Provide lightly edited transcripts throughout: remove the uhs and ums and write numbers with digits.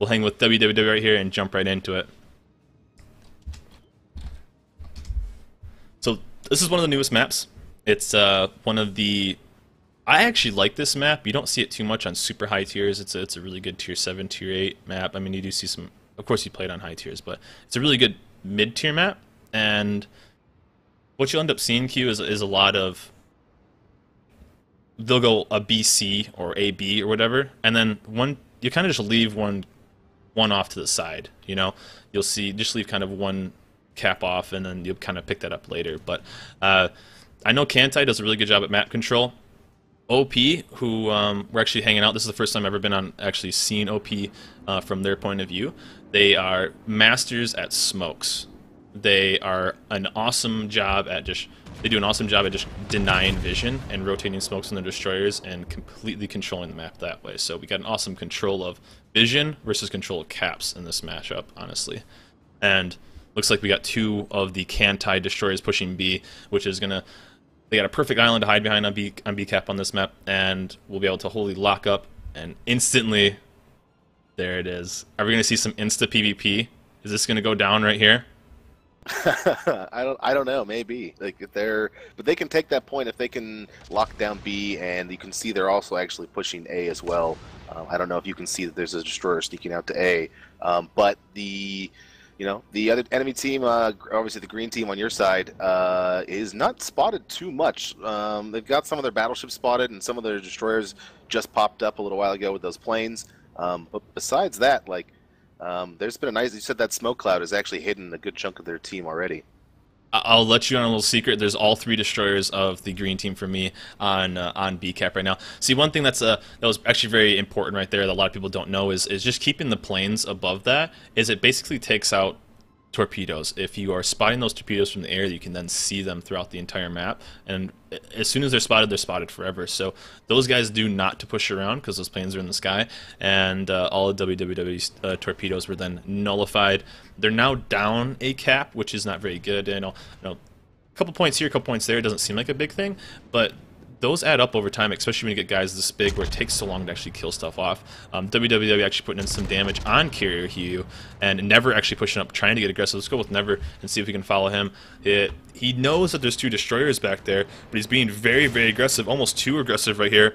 we'll hang with WWW right here and jump right into it. So this is one of the newest maps. It's one of the... I actually like this map. You don't see it too much on super high tiers. It's a really good tier 7, tier 8 map. I mean, you do see some... Of course, you play it on high tiers, but it's a really good mid-tier map. And what you'll end up seeing, Q, is a lot of... They'll go a BC or AB or whatever, and then you kind of just leave one off to the side. You know, you'll see just leave kind of one cap off, and then you'll kind of pick that up later. But I know Kantai does a really good job at map control. OP, who we're actually hanging out. This is the first time I've ever been on actually seeing OP from their point of view. They are masters at smokes. They are an awesome job at just... They do an awesome job at just denying vision and rotating smokes on their destroyers and completely controlling the map that way. So we got an awesome control of vision versus control of caps in this matchup, honestly. And looks like we got 2 of the Kantai destroyers pushing B, which is gonna... They got a perfect island to hide behind on B cap on this map, and we'll be able to wholly lock up and instantly... There it is. Are we gonna see some insta PvP? Is this gonna go down right here? I don't know, maybe. Like if but they can take that point if they can lock down B, and you can see they're also actually pushing A as well. I don't know if you can see that there's a destroyer sneaking out to A, but the other enemy team, obviously the green team on your side, is not spotted too much. They've got some of their battleships spotted, and some of their destroyers just popped up a little while ago with those planes. But besides that, like. There's been a nice... You said that smoke cloud has actually hidden a good chunk of their team already. I'll let you on a little secret. There's all 3 destroyers of the green team for me on B cap right now. See, one thing that was actually very important right there that a lot of people don't know is just keeping the planes above that. Is it basically takes out torpedoes. If you are spotting those torpedoes from the air, you can then see them throughout the entire map, and as soon as they're spotted forever. So those guys do not to push around because those planes are in the sky, and all of WWW's torpedoes were then nullified. They're now down a cap, which is not very good. A couple points here, a couple points there. It doesn't seem like a big thing, but those add up over time, especially when you get guys this big where it takes so long to actually kill stuff off. WWW actually putting in some damage on Carrier Hugh and never actually pushing up, trying to get aggressive. Let's go with Never and see if we can follow him. He knows that there's 2 destroyers back there, but he's being very, very aggressive, almost too aggressive right here.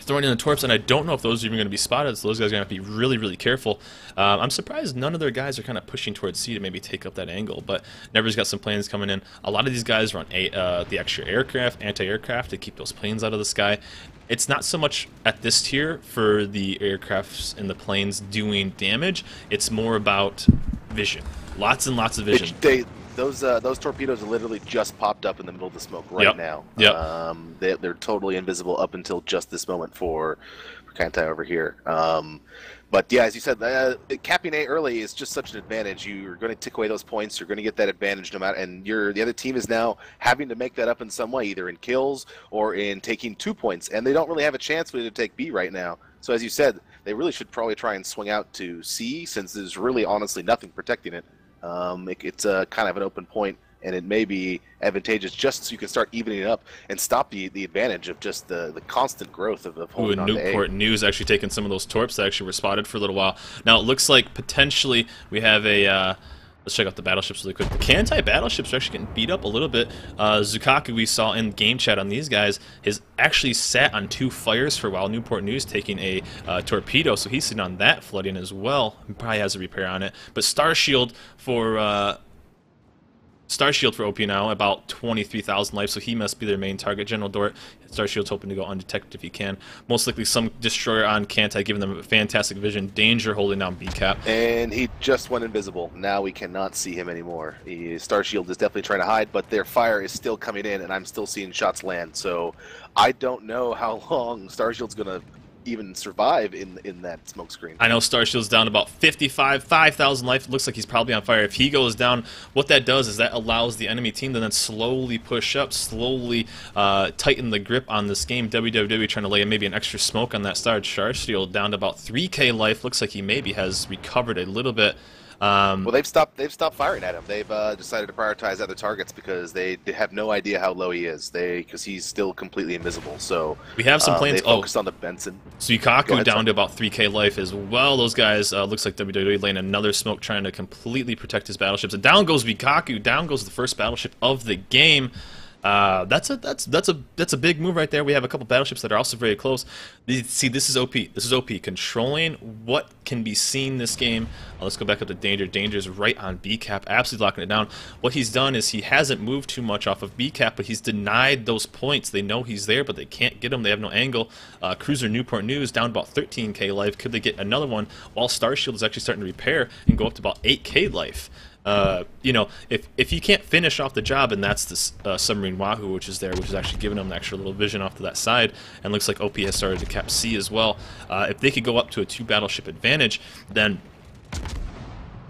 Throwing in the torps, and I don't know if those are even going to be spotted, so those guys are going to have to be really, really careful. I'm surprised none of their guys are kind of pushing towards C to maybe take up that angle, but Never's got some planes coming in. A lot of these guys run the extra aircraft, anti-aircraft, to keep those planes out of the sky. It's not so much at this tier for the aircrafts and the planes doing damage, it's more about vision. Lots and lots of vision. Those torpedoes are literally just popped up in the middle of the smoke right now. Yep. They're totally invisible up until just this moment for Kantai over here. But yeah, as you said, capping A early is just such an advantage. You're going to take away those points. You're going to get that advantage no matter. And the other team is now having to make that up in some way, either in kills or in taking 2 points. And they don't really have a chance to take B right now. So as you said, they really should probably try and swing out to C, since there's really honestly nothing protecting it. It's a kind of an open point, and it may be advantageous just so you can start evening it up and stop the advantage of just the constant growth of holding on to A. Newport News actually taking some of those torps that actually were spotted for a little while. Now it looks like potentially we have a... let's check out the battleships really quick. The Kantai battleships are actually getting beat up a little bit. Zukaku, we saw in game chat on these guys, has actually sat on 2 fires for a while. Newport News taking a torpedo, so he's sitting on that flooding as well. He probably has a repair on it. But Star Shield for OP now, about 23,000 life, so he must be their main target. General Dort, Star Shield's hoping to go undetected if he can. Most likely some destroyer on Kantai, giving them fantastic vision. Danger holding down B cap. And he just went invisible. Now we cannot see him anymore. Star Shield is definitely trying to hide, but their fire is still coming in, and I'm still seeing shots land. So I don't know how long Star Shield's going to even survive in that smoke screen. I know Starshield's down about 5,000 life. It looks like he's probably on fire. If he goes down, what that does is that allows the enemy team to then slowly push up, slowly tighten the grip on this game. WWW trying to lay maybe an extra smoke on that Starshield, down to about 3k life. Looks like he maybe has recovered a little bit. Well, they've stopped firing at him. They've decided to prioritize other targets because they have no idea how low he is. Because he's still completely invisible. So We have some planes. they focused on the Benson. So Yukaku down to about 3k life as well. Those guys, looks like WWE laying another smoke trying to completely protect his battleships. And down goes Yukaku. Down goes the first battleship of the game. That's a big move right there. We have a couple battleships that are also very close. See, this is OP. This is OP. Controlling what can be seen this game. Let's go back up to Danger. Danger's right on B cap, absolutely locking it down. What he's done is he hasn't moved too much off of B cap, but he's denied those points. They know he's there, but they can't get him. They have no angle. Cruiser Newport News down about 13k life. Could they get another one? While Starshield is actually starting to repair and go up to about 8k life. You know, if you can't finish off the job, and that's the submarine Wahoo, which is there, which is actually giving them an extra little vision off to that side, and looks like OP has started to cap C as well. If they could go up to a 2 battleship advantage, then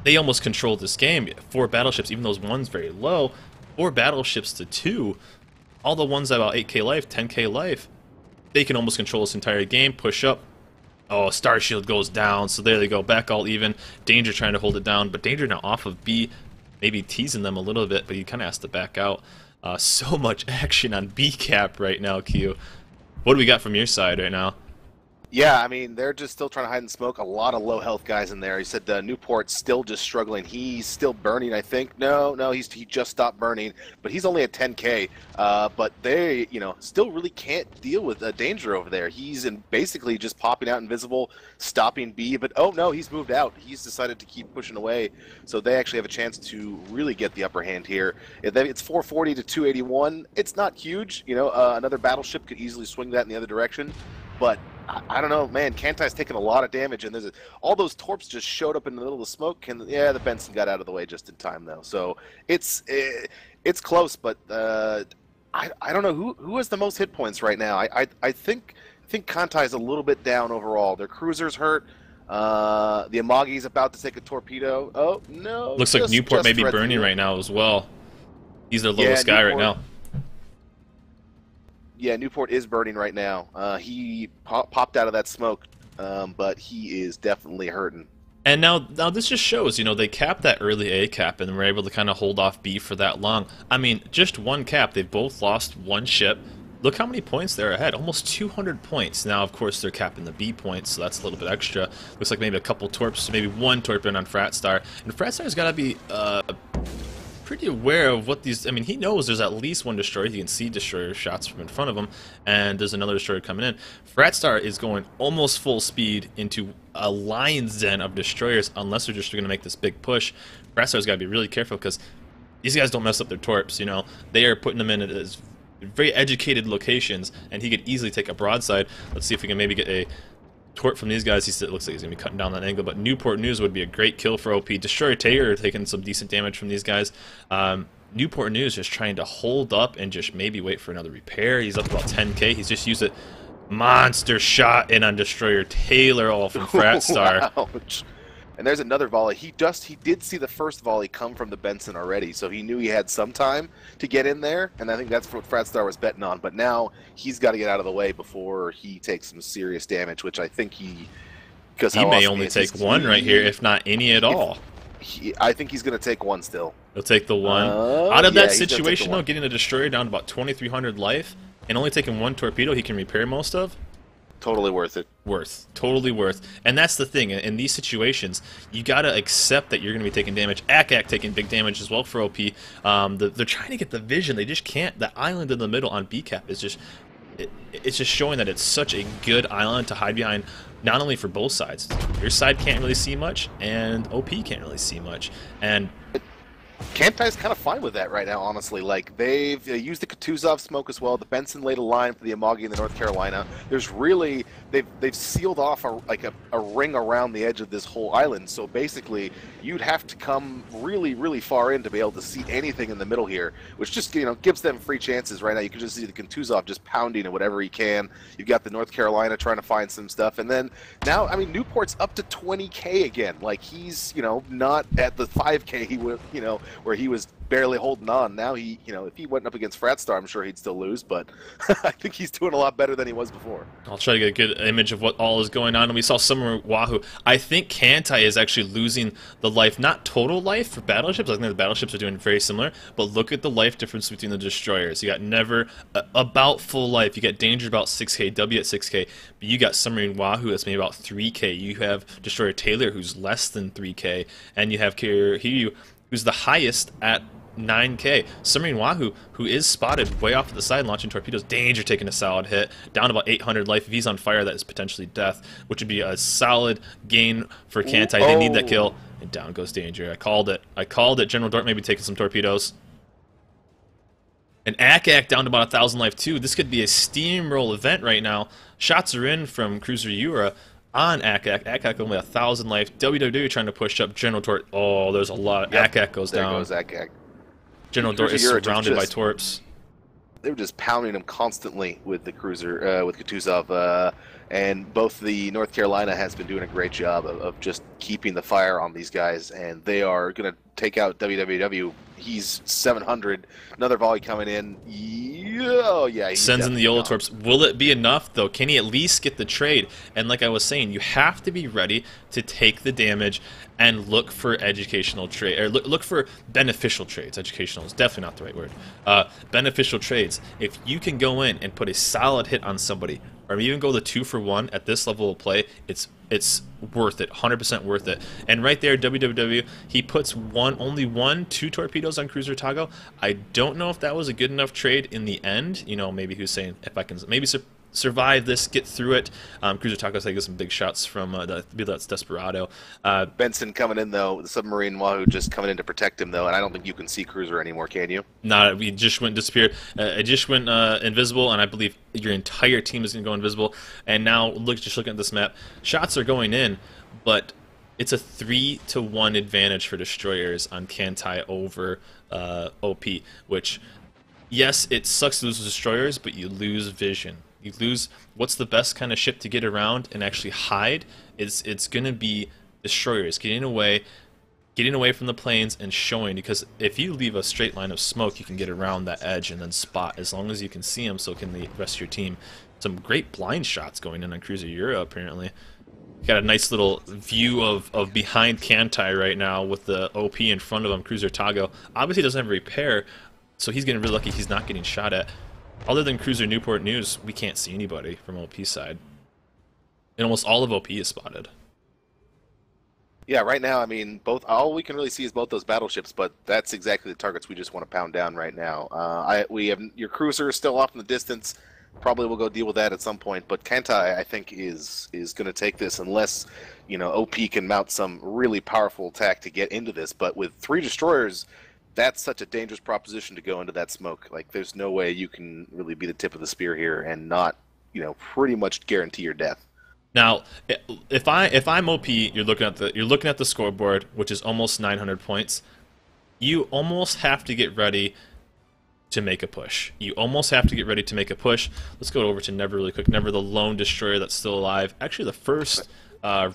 they almost control this game. 4 battleships, even though one's very low, 4 battleships to 2, all the ones at about 8k life, 10k life, they can almost control this entire game, push up. Oh, Starshield goes down, so there they go, back all even. Danger trying to hold it down, but Danger now off of B, maybe teasing them a little bit, but he kind of has to back out. So much action on B cap right now, Q. What do we got from your side right now? Yeah, I mean, they're just still trying to hide and smoke. A lot of low health guys in there. He said Newport's still just struggling. He's still burning, I think. No, he just stopped burning, but he's only at 10k. But they, still really can't deal with Danger over there. He's basically just popping out invisible, stopping B. But oh no, he's moved out. He's decided to keep pushing away. So they actually have a chance to really get the upper hand here. It's 440 to 281. It's not huge. Another battleship could easily swing that in the other direction, but I don't know, man. Kantai's taking a lot of damage, and all those torps just showed up in the middle of the smoke. And yeah, the Benson got out of the way just in time, though. So it's close, but I don't know who has the most hit points right now. I think Kantai's a little bit down overall. Their cruiser's hurt. The Amagi's about to take a torpedo. Oh no! Looks like Newport may be burning right now as well. He's their lowest guy right now. Yeah, Newport is burning right now. He popped out of that smoke, but he is definitely hurting. And now this just shows, they capped that early A cap and were able to kind of hold off B for that long. I mean, just one cap. They've both lost one ship. Look how many points they're ahead. Almost 200 points. Now, of course, they're capping the B points, so that's a little bit extra. Looks like maybe a couple torps, maybe one torp in on Fratstar. And Fratstar's got to be pretty aware of what these. I mean, he knows there's at least one destroyer. He can see destroyer shots from in front of him, and there's another destroyer coming in. Fratstar is going almost full speed into a lion's den of destroyers, unless they're just going to make this big push. Fratstar's got to be really careful because these guys don't mess up their torps. They are putting them in as very educated locations, and he could easily take a broadside. Let's see if we can maybe get a torp from these guys. It looks like he's going to be cutting down that angle, but Newport News would be a great kill for OP. Destroyer Taylor taking some decent damage from these guys. Newport News just trying to hold up and just maybe wait for another repair. He's up about 10k. He's just used a monster shot in on Destroyer Taylor all from Fratstar. Ouch. And there's another volley. He did see the first volley come from the Benson already, so he knew he had some time to get in there, and I think that's what Fratstar was betting on. But now he's got to get out of the way before he takes some serious damage, which I think he may only take one right here, if not any at all. I think he's going to take one still. He'll take the one. Out of that situation, though, getting a destroyer down to about 2,300 life and only taking one torpedo he can repair most of. Totally worth it. Totally worth. And that's the thing. In these situations, you got to accept that you're going to be taking damage. Akak taking big damage as well for OP. They're trying to get the vision. They just can't. The island in the middle on BCAP is just... It's just showing that it's such a good island to hide behind, not only for both sides. Your side can't really see much, and OP can't really see much. And Kantai's kind of fine with that right now, honestly. Like, they've used the Kutuzov smoke as well. The Benson laid a line for the Amagi in the North Carolina. There's really... They've sealed off a ring around the edge of this whole island. So basically, you'd have to come really, really far in to be able to see anything in the middle here, which just gives them free chances right now. You can just see the Kutuzov just pounding at whatever he can. You've got the North Carolina trying to find some stuff, and then now, I mean, Newport's up to 20k again. Like, he's not at the 5k he would where he was barely holding on. Now he, if he went up against Fratstar, I'm sure he'd still lose, but I think he's doing a lot better than he was before. I'll try to get a good image of what all is going on. And we saw Summer Wahoo. I think Kantai is actually losing the life, not total life for battleships. I think the battleships are doing very similar, but look at the life difference between the destroyers. You got Never about full life. You got Danger about 6k, W at 6k, but you got Submarine Wahoo that's maybe about 3k. You have Destroyer Taylor who's less than 3k, and you have Carrier Hiryu who's the highest at 9k. Submarine Wahoo, who is spotted way off to the side launching torpedoes. Danger taking a solid hit. Down about 800 life. If he's on fire, that is potentially death, which would be a solid gain for Kantai. They need that kill. And down goes Danger. I called it. I called it. General Dort maybe taking some torpedoes. And Ak down to about 1,000 life too. This could be a steamroll event right now. Shots are in from Cruiser Yura on Ak. Ak only 1,000 life. WW trying to push up General Dort. Oh, there's a lot. Yep. Ak goes down. There goes Ak. General Dort is surrounded by torps. They were just pounding him constantly with the cruiser, with Kutuzov, and both the North Carolina has been doing a great job of just keeping the fire on these guys, and they are going to take out WWW. He's 700. Another volley coming in. Oh, yeah. He's sends in the YOLO torps. Will it be enough, though? Can he at least get the trade? And like I was saying, you have to be ready to take the damage and look for educational trade, or look for beneficial trades. Educational is definitely not the right word. Beneficial trades. If you can go in and put a solid hit on somebody, or even go the 2-for-1 at this level of play, it's worth it, 100% worth it. And right there, WWW, he puts only 2 torpedoes on Cruiser Tago. I don't know if that was a good enough trade in the end. You know, maybe who's saying if I can maybe survive this, get through it. Cruiser Tago's taking some big shots from that's Desperado. Benson coming in though, the Submarine Wahoo just coming in to protect him though, and I don't think you can see Cruiser anymore, can you? Nah, we just went disappeared. It just went invisible, and I believe your entire team is gonna go invisible. And now just looking at this map, shots are going in, but it's a 3-to-1 advantage for destroyers on Kantai over OP. Which, yes, it sucks to lose destroyers, but you lose vision. You lose what's the best kind of ship to get around and actually hide. It's going to be destroyers getting away from the planes and showing, because if you leave a straight line of smoke, you can get around that edge and then spot as long as you can see them. So can the rest of your team. Some great blind shots going in on Cruiser Euro apparently. Got a nice little view of behind Kantai right now with the OP in front of him. Cruiser Tago obviously doesn't have a repair, so he's getting really lucky he's not getting shot at. Other than Cruiser Newport News, we can't see anybody from OP's side. And almost all of OP is spotted. Yeah, right now, I mean, all we can really see is both those battleships, but that's exactly the targets we just want to pound down right now. We have your cruiser is still off in the distance. Probably we'll go deal with that at some point, but Kantai, I think, is going to take this unless, OP can mount some really powerful attack to get into this. But with 3 destroyers, that's such a dangerous proposition to go into that smoke. Like, there's no way you can really be the tip of the spear here and not, pretty much guarantee your death. Now, if I'm OP, you're looking at the scoreboard, which is almost 900 points. You almost have to get ready to make a push. You almost have to get ready to make a push. Let's go over to Never really quick. Never, the lone destroyer that's still alive. Actually, the first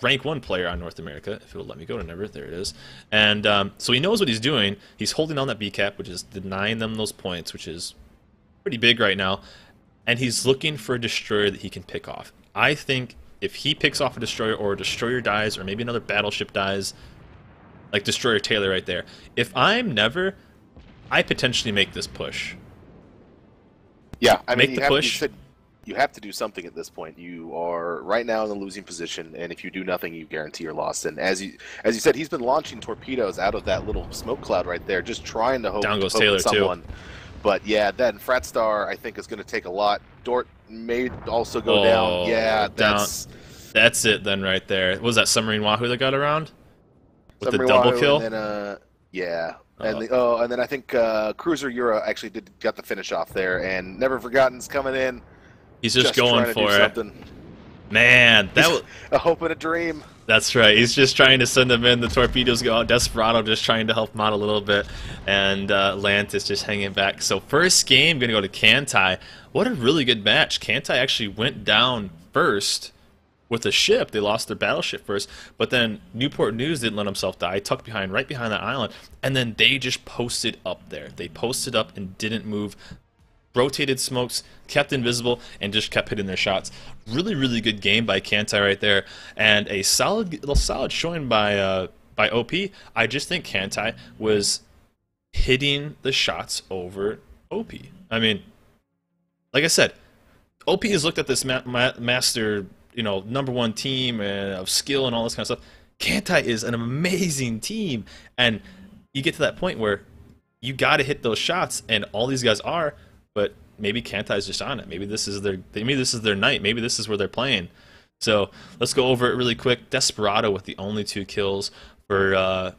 rank 1 player on North America, if it will let me go to Never. There it is. And so he knows what he's doing. He's holding on that B cap, which is denying them those points, which is pretty big right now. And he's looking for a destroyer that he can pick off. I think if he picks off a destroyer, or a destroyer dies, or maybe another battleship dies, like Destroyer Taylor right there. If I'm Never, I potentially make this push. Yeah, I mean, make the push. You have to do something at this point. You are right now in the losing position, and if you do nothing, you guarantee your loss. And as you said, he's been launching torpedoes out of that little smoke cloud right there, just trying to hope down goes to Taylor someone. Too. But yeah, then Fratstar, I think, is going to take a lot. Dort may also go down. Yeah, that's it then right there. What was that Submarine Wahoo that got around with Submarine the double Wahoo, kill? And then, yeah. And then I think Cruiser Euro actually got the finish off there, and Never Forgotten's coming in. He's just going for it. Something. Man, that was a hope and a dream. That's right. He's just trying to send them in. The torpedoes go out. Desperado just trying to help him out a little bit, and Lantis just hanging back. So first game going to go to Kantai. What a really good match. Kantai actually went down first, with a ship. They lost their battleship first, but then Newport News didn't let himself die, tucked behind right behind that island, and then they just posted up there. They posted up and didn't move, rotated smokes, kept invisible, and just kept hitting their shots. Really, really good game by Kantai right there, and a solid showing by OP. I just think Kantai was hitting the shots over OP. I mean, like I said, OP has looked at this master, number one team of skill and all this kind of stuff. Kantai is an amazing team, and you get to that point where you got to hit those shots, and all these guys are. But maybe Kantai's just on it. Maybe this is their night. Maybe this is where they're playing. So let's go over it really quick. Desperado with the only 2 kills for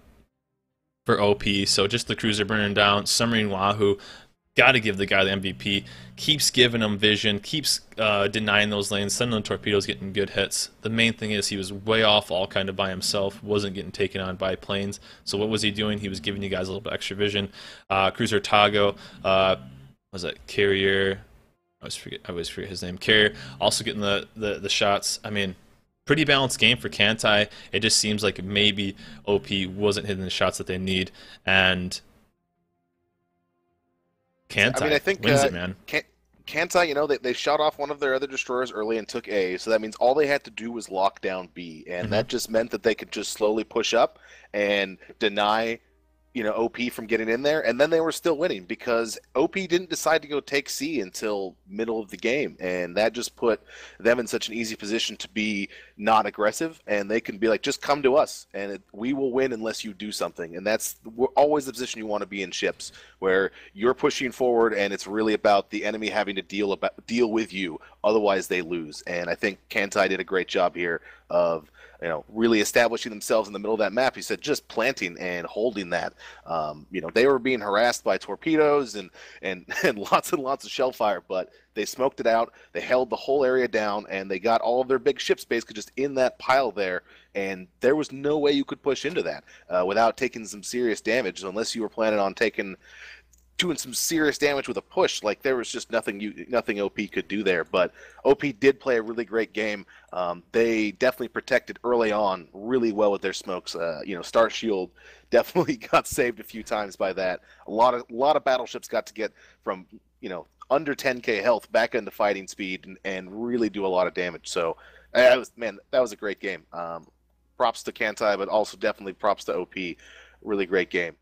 OP. So just the cruiser burning down. Submarine Wahoo, got to give the guy the MVP. Keeps giving him vision. Keeps denying those lanes. Sending them torpedoes, getting good hits. The main thing is he was way off all kind of by himself. Wasn't getting taken on by planes. So what was he doing? He was giving you guys a little bit extra vision. Cruiser Tago. Was that Carrier? I always forget his name. Carrier also getting the shots. I mean, pretty balanced game for Kantai. It just seems like maybe OP wasn't hitting the shots that they need, and Kantai I think wins it, man. Kantai, they shot off one of their other destroyers early and took A, so that means all they had to do was lock down B, and that just meant that they could just slowly push up and deny OP from getting in there, and then they were still winning because OP didn't decide to go take C until middle of the game, and that just put them in such an easy position to be not aggressive, and they can be like, just come to us, and we will win unless you do something, and that's always the position you want to be in ships, where you're pushing forward, and it's really about the enemy having to deal with you, otherwise they lose, and I think Kantai did a great job here of really establishing themselves in the middle of that map. He said just planting and holding that. They were being harassed by torpedoes and lots and lots of shell fire, but they smoked it out. They held the whole area down, and they got all of their big ships basically just in that pile there, and there was no way you could push into that without taking some serious damage, unless you were planning on doing some serious damage with a push. Like, there was just nothing OP could do there. But OP did play a really great game. They definitely protected early on really well with their smokes. Star Shield definitely got saved a few times by that. A lot of battleships got to get from under 10k health back into fighting speed and really do a lot of damage. So that was a great game. Props to Kantai, but also definitely props to OP. Really great game.